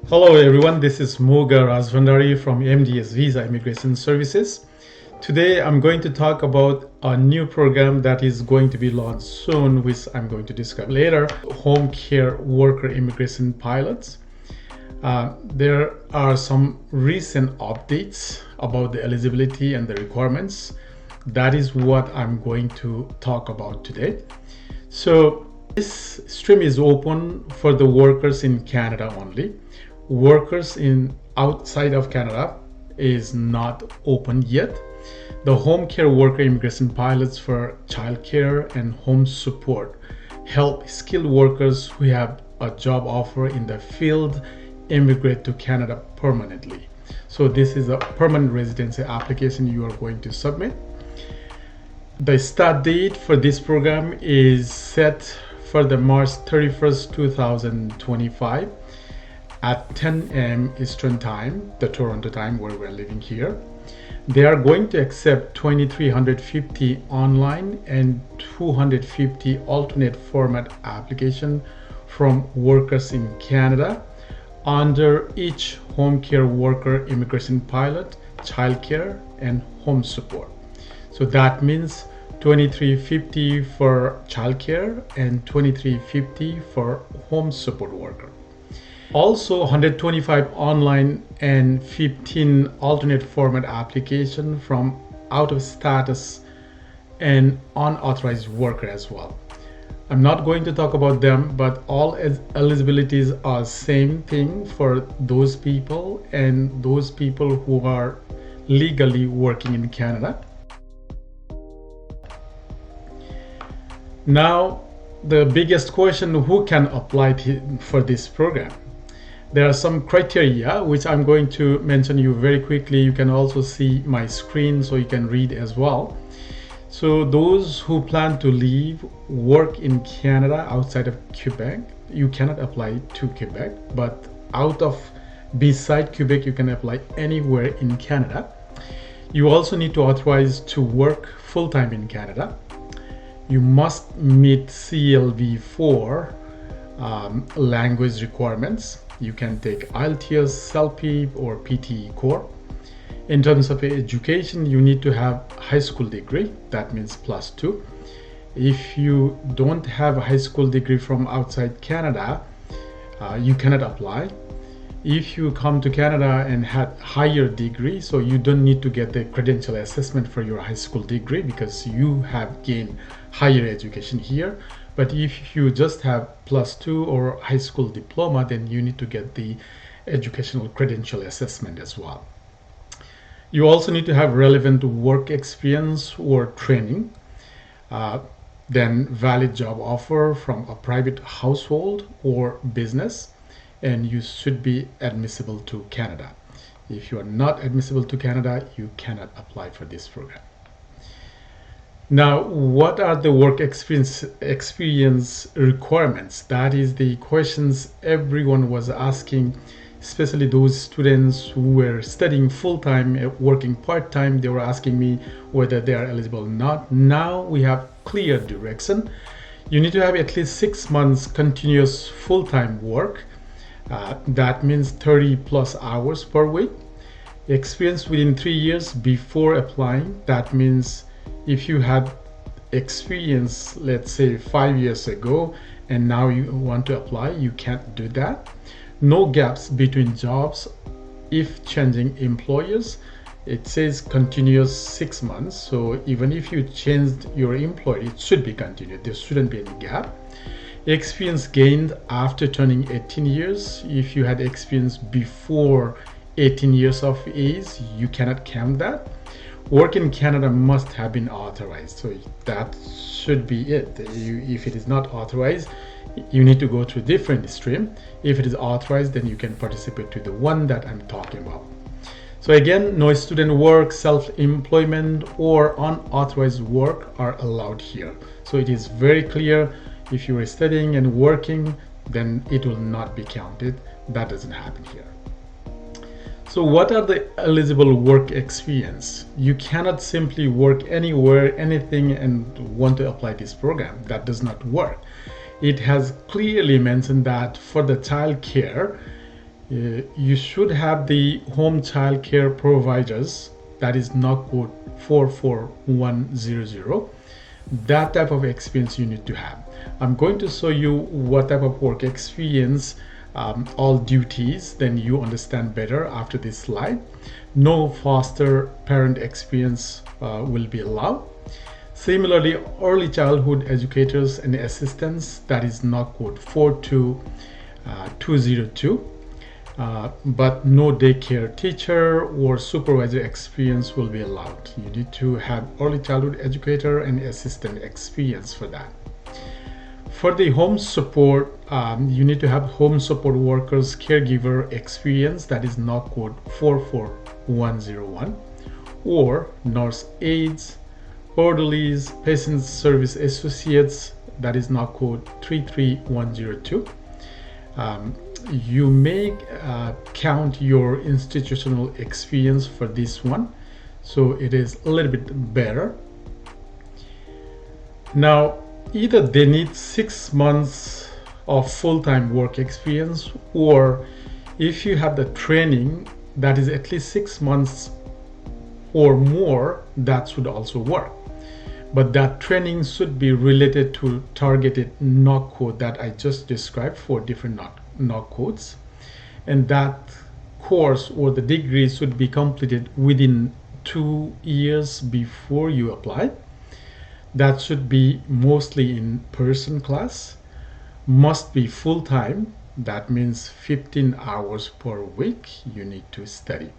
Hello everyone, this is Muga Rajbhandari from MDSVISA Immigration Services. Today I'm going to talk about a new program that is going to be launched soon, which I'm going to discuss later, home care worker immigration pilots. There are some recent updates about the eligibility and the requirements. That is what I'm going to talk about today. So this stream is open for the workers in Canada only. Workers in outside of Canada is not open yet. The home care worker immigration pilots for childcare and home support help skilled workers who have a job offer in the field immigrate to Canada permanently. So this is a permanent residency application you are going to submit. The start date for this program is set for the March 31st, 2025 at 10 a.m. Eastern Time, the Toronto time where we're living here. They are going to accept 2,350 online and 250 alternate format application from workers in Canada under each home care worker immigration pilot, childcare, and home support. So that means 2,350 for childcare and 2,350 for home support worker. Also 125 online and 15 alternate format application from out of status and unauthorized worker as well. I'm not going to talk about them, but all eligibilities are same thing for those people and those people who are legally working in Canada. Now, the biggest question, who can apply for this program? There are some criteria which I'm going to mention you very quickly. You can also see my screen so you can read as well. So those who plan to leave work in Canada outside of Quebec, you cannot apply to Quebec, but beside Quebec you can apply anywhere in Canada. You also need to authorize to work full-time in Canada. You must meet CLV4 language requirements. You can take IELTS, CELP, or PTE Core. In terms of education, you need to have high school degree. That means +2. If you don't have a high school degree from outside Canada, you cannot apply. If you come to Canada and had higher degree, so you don't need to get the credential assessment for your high school degree because you have gained higher education here. But if you just have +2 or high school diploma, then you need to get the educational credential assessment as well. You also need to have relevant work experience or training, then valid job offer from a private household or business, and you should be admissible to Canada. If you are not admissible to Canada, you cannot apply for this program. Now, what are the work experience requirements? That is the questions everyone was asking, especially those students who were studying full-time, working part-time. They were asking me whether they are eligible or not. Now we have clear direction. You need to have at least 6 months continuous full-time work. That means 30+ hours per week. Experience within 3 years before applying. That means if you had experience, let's say 5 years ago, and now you want to apply, you can't do that. No gaps between jobs if changing employers. It says continuous 6 months, so even if you changed your employer, it should be continued. There shouldn't be any gap. Experience gained after turning 18 years. If you had experience before 18 years of age, you cannot count that. Work in Canada must have been authorized, so that should be it. If it is not authorized, you need to go to a different stream. If it is authorized, then you can participate to the one that I'm talking about. So again, no student work, self-employment, or unauthorized work are allowed here. So it is very clear. If you are studying and working, then it will not be counted. That doesn't happen here. So what are the eligible work experience? You cannot simply work anywhere, anything, and want to apply this program. That does not work. It has clearly mentioned that for the child care, You should have the home child care providers, that is NOC code 44100. That type of experience you need to have. I'm going to show you what type of work experience, all duties, then you understand better after this slide. No foster parent experience will be allowed. Similarly, early childhood educators and assistants, that is NOC code 42202. But no daycare teacher or supervisor experience will be allowed. You need to have early childhood educator and assistant experience for that. For the home support, you need to have home support workers caregiver experience, that is NOC code 44101, or nurse aides, orderlies, patient service associates, that is NOC code 33102. You may count your institutional experience for this one, so it is a little bit better. Now, either they need 6 months of full-time work experience, or if you have the training that is at least 6 months or more, that should also work. But that training should be related to targeted NOC code that I just described for different NOC codes, and that course or the degree should be completed within 2 years before you apply. That should be mostly in person class, must be full-time, that means 15 hours per week you need to study.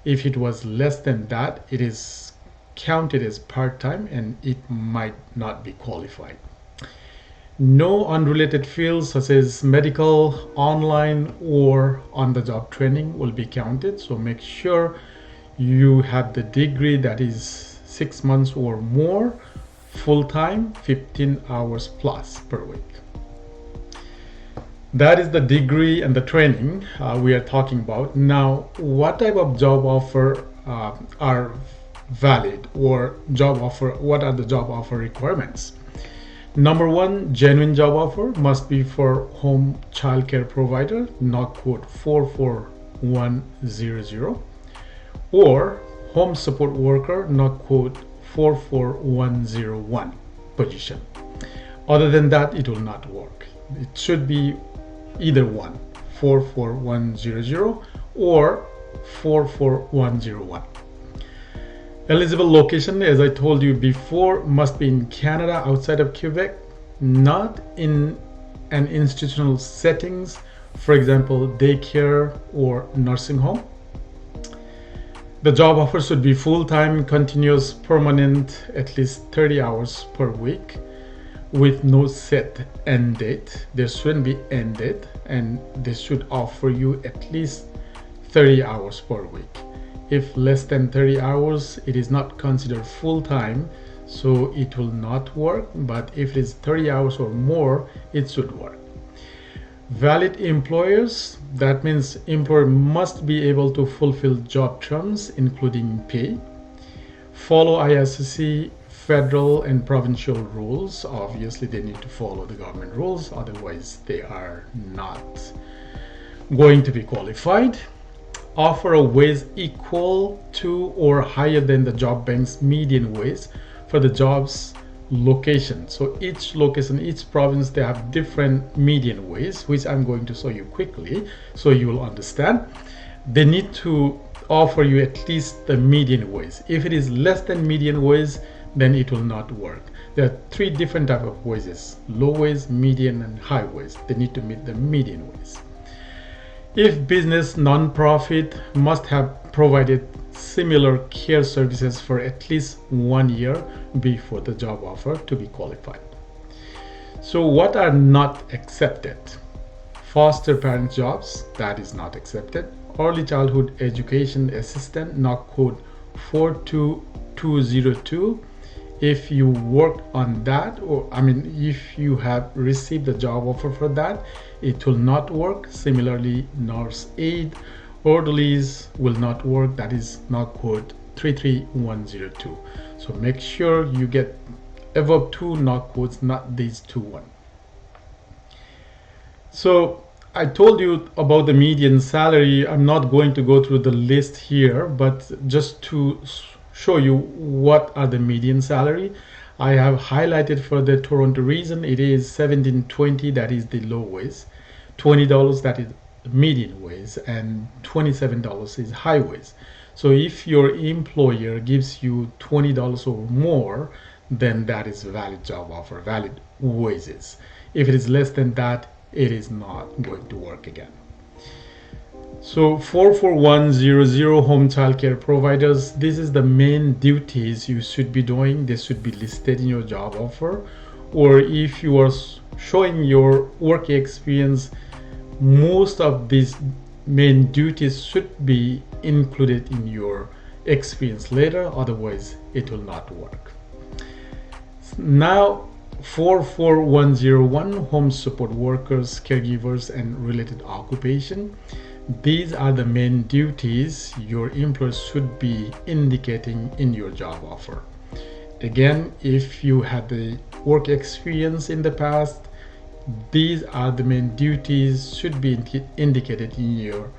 If it was less than that, it is counted as part-time and it might not be qualified. No unrelated fields such as medical, online, or on-the-job training will be counted. So make sure you have the degree that is 6 months or more, full-time, 15 hours plus per week. That is the degree and the training we are talking about. Now, what type of job offer are valid, or what are the job offer requirements? Number one, genuine job offer must be for home childcare provider, NOC code 44100, or home support worker, NOC code 44101 position. Other than that, it will not work. It should be either one, 44100 or 44101. Eligible location, as I told you before, must be in Canada outside of Quebec, not in an institutional settings, for example, daycare or nursing home. The job offer should be full-time, continuous, permanent, at least 30 hours per week with no set end date. There shouldn't be end date, and they should offer you at least 30 hours per week. If less than 30 hours, it is not considered full-time, so it will not work. But if it is 30 hours or more, it should work. Valid employers, that means employer must be able to fulfill job terms, including pay, follow IRCC, federal and provincial rules. Obviously, they need to follow the government rules, otherwise they are not going to be qualified. Offer a wage equal to or higher than the job bank's median wage for the job's location. So each location, each province, they have different median wage, which I'm going to show you quickly so you will understand. They need to offer you at least the median wage. If it is less than median wage, then it will not work. There are 3 different types of wages: low wage, median, and high wage. They need to meet the median wage. If business non-profit, must have provided similar care services for at least 1 year before the job offer to be qualified. So what are not accepted? Foster parent jobs, that is not accepted. Early childhood education assistant, NOC code 42202. If you worked on that, if you have received the job offer for that, it will not work. Similarly, nurse aid, orderlies will not work. That is NOC code 33102. So make sure you get above 2 NOC codes, not these 2 1. So I told you about the median salary. I'm not going to go through the list here, but just to show you what are the median salary, I have highlighted for the Toronto region. It is $17.20, that is the low wage, $20 that is median wage, and $27 is high wage. So if your employer gives you $20 or more, then that is a valid job offer, valid wages. If it is less than that, it is not going to work again. So 44100 home childcare providers, this is the main duties you should be doing. This should be listed in your job offer, or if you are showing your work experience, most of these main duties should be included in your experience letter, otherwise it will not work. Now 44101 home support workers, caregivers, and related occupation. These are the main duties your employer should be indicating in your job offer. Again, if you had the work experience in the past, these are the main duties should be indicated in your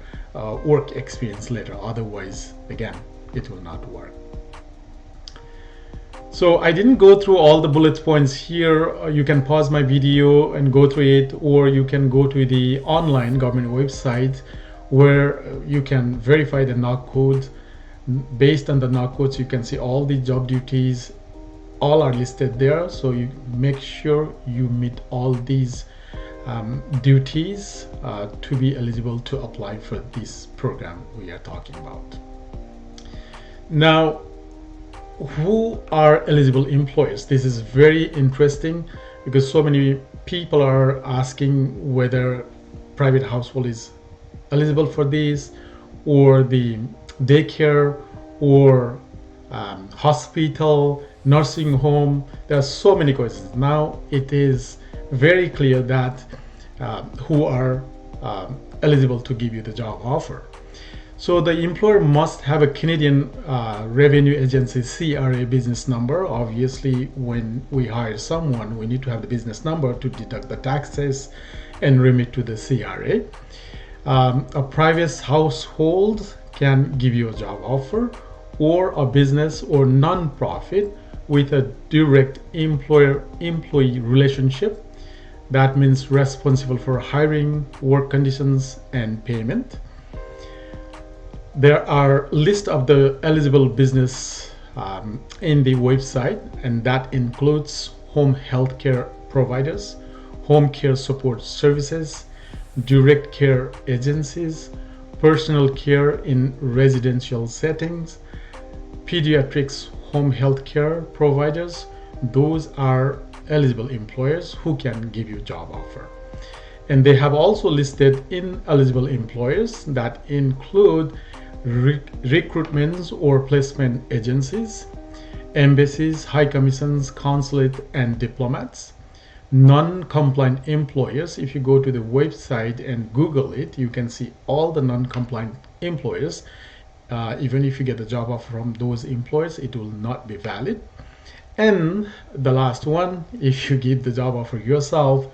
work experience letter. Otherwise, again, it will not work. So I didn't go through all the bullet points here. You can pause my video and go through it, or you can go to the online government website where you can verify the NOC code. Based on the NOC codes, you can see all the job duties, all are listed there. So you make sure you meet all these duties to be eligible to apply for this program we are talking about. Now, who are eligible employers? This is very interesting because so many people are asking whether private household is eligible for this, or the daycare, or hospital, nursing home. There are so many questions. Now it is very clear that who are eligible to give you the job offer. So the employer must have a Canadian Revenue Agency CRA business number. Obviously, when we hire someone, we need to have the business number to deduct the taxes and remit to the CRA. A private household can give you a job offer, or a business or non-profit with a direct employer-employee relationship. That means responsible for hiring, work conditions, and payment. There are list of the eligible business in the website, and that includes home health care providers, home care support services, direct care agencies, personal care in residential settings, pediatrics home health care providers. Those are eligible employers who can give you job offer. And they have also listed ineligible employers that include recruitments or placement agencies, embassies, high commissions, consulate, and diplomats. Non-compliant employers, if you go to the website and Google it, you can see all the non-compliant employers. Even if you get a job offer from those employers, it will not be valid. And the last one, if you give the job offer yourself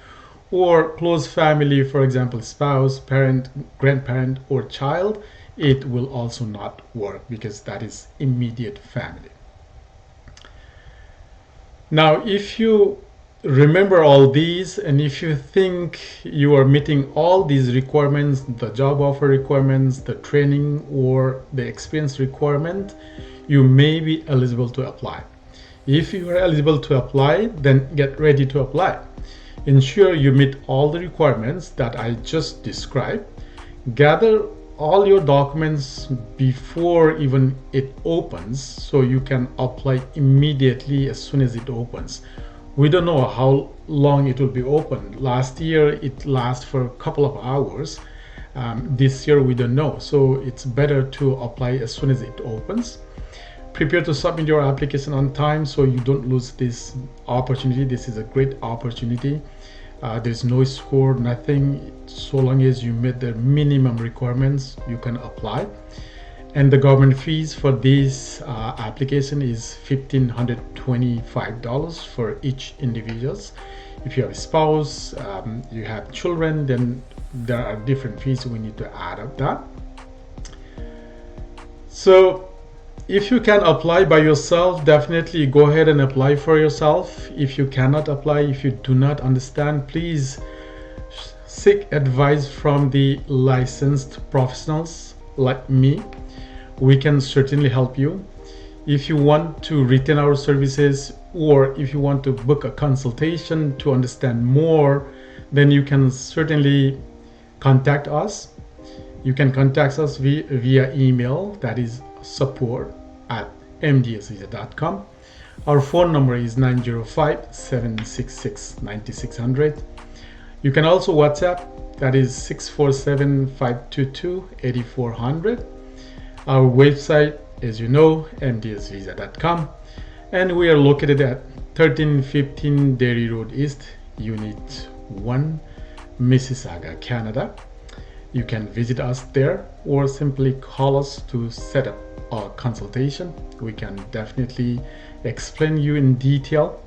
or close family, for example, spouse, parent, grandparent, or child, it will also not work because that is immediate family. Now, if you remember all these, and if you think you are meeting all these requirements, the job offer requirements, the training or the experience requirement, you may be eligible to apply. If you are eligible to apply, then get ready to apply. Ensure you meet all the requirements that I just described. Gather all your documents before even it opens, so you can apply immediately as soon as it opens. We don't know how long it will be open. Last year it lasted for a couple of hours. This year we don't know, so it's better to apply as soon as it opens. Prepare to submit your application on time so you don't lose this opportunity. This is a great opportunity. There's no score, nothing. So long as you meet the minimum requirements, you can apply. And the government fees for this application is $1,525 for each individuals. If you have a spouse, you have children, then there are different fees we need to add up that. So if you can apply by yourself, definitely go ahead and apply for yourself. If you cannot apply, if you do not understand, please seek advice from the licensed professionals like me. We can certainly help you. If you want to retain our services, or if you want to book a consultation to understand more, then you can certainly contact us. You can contact us via email, that is support@mdsvisa.com. Our phone number is 905-766-9600. You can also WhatsApp, that is 647-522-8400. Our website, as you know, mdsvisa.com, and we are located at 1315 Dairy Road East, Unit 1, Mississauga, Canada. You can visit us there or simply call us to set up a consultation. We can definitely explain you in detail.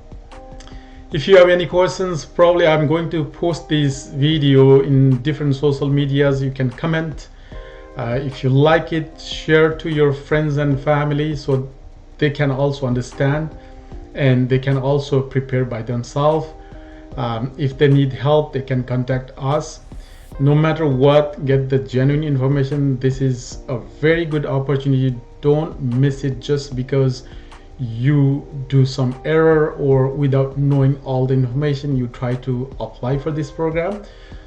If you have any questions, probably I'm going to post this video in different social medias. You can comment. If you like it, share to your friends and family so they can also understand and they can also prepare by themselves. If they need help, they can contact us. No matter what, get the genuine information. This is a very good opportunity. Don't miss it just because you do some error or without knowing all the information you try to apply for this program.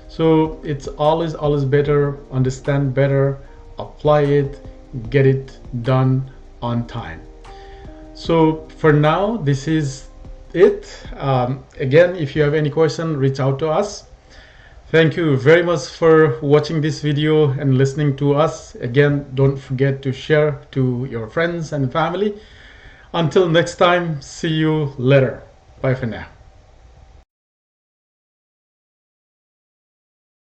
So it's always better, understand better, apply it, get it done on time. So for now, this is it. Again, if you have any question, reach out to us. Thank you very much for watching this video and listening to us. Again, don't forget to share to your friends and family. Until next time, see you later. Bye for now.